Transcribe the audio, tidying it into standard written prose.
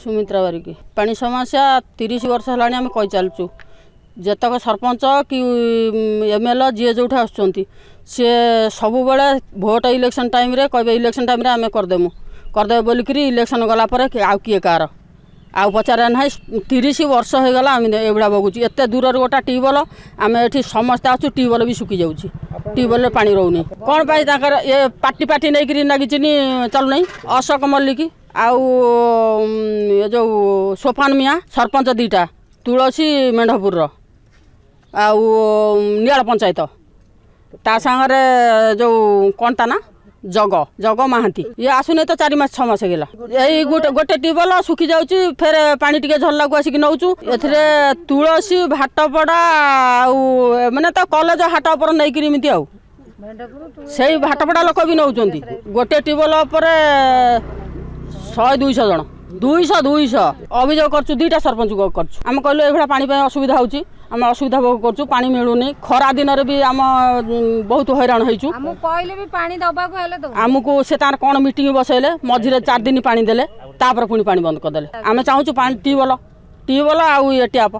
सुमित्रा बारिक पानी समस्या 30 वर्ष है आम कही चलचु जेतक सरपंच कि एमएलए जी जो आसुँच सी सब बड़े भोट इलेक्शन टाइम रे कहे इलेक्शन टाइम आम करदे बोलिक इलेक्शन गलापर आउ किए कार आउ पचारे ना 30 वर्ष हो गला आम एवड़ा बगुच एत दूर गोटा ट्यूबवेल आम ये समस्ते आसू ट्यूबवेल भी सुखी जाऊँगी ट्यूबवेल पानी रोनी कौन पाई ये पार्टी पार्टी नहीं लगी चलुना अशोक मल्लिक आउ जो सोफान मिया सरपंच 2टा तुलसी मेढपुर आउ नियाल पंचायत ता सांगरे जो कौन ता ना जग जग महांती ये आसुने तो 4 मास 6 मास गला यही गोटे ट्यूबवेल सुखी जाऊँगी फेर पानी टिके झरला को आसिक नौचु एथिरे तुलसी भाटपड़ा आउ माने तो कॉलेज हाट पर नहीं किमिति आउ सेही भाटपड़ा लोक भी नौचंती गोटे ट्यूबवेल पर 100-200 जन 200 अभियोग कर 2टा सरपंच कर आम कहलु ये पानी असुविधा होची आम असुविधा भोग करूँ पानी मिलूनी खरा दिन भी आम बहुत हैरान होइचु आमको से तार कौन मीटिंग बसैले मझे 4 दिन पानी देले तापर पुणी पानी बंद करदे आम चाहूँ पानी ट्यूबवेल आउ ये टैप